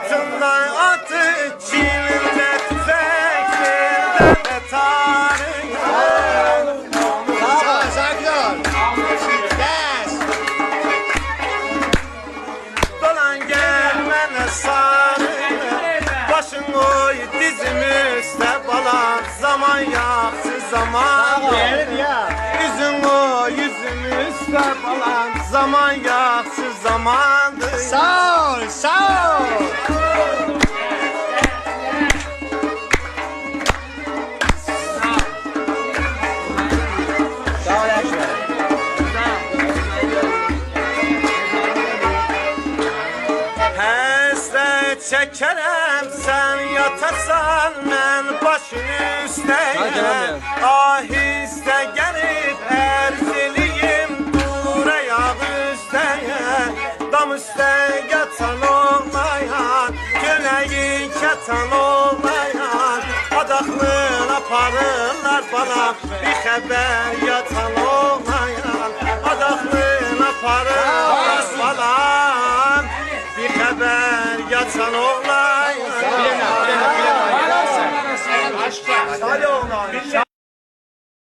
Sırtından atı çiğninde tüfeklerden betarına. Sakin ol. Yes. Dolan gel mənə sarı, başın oy dizim üstə balam. Zaman yaxşı zaman, üzün o yüzüm üstə balam. Zaman yaxşı zamandır. Sağ ol, sağ ol. Həsrət çəkərəm sən yatasan, mən başın üstəyəm. Ahistə gəlib ərz eləyim, dur ayaq üstəyəm. Dam üstə yatan olmayan, köləyi kətan olmayan. Adaqlın aparırlar balam, bir xəbər yatan olmayan. Adaqlın aparırlar balam, bir xəbər yatan olmayan. Bilemem. Hadi oğlan.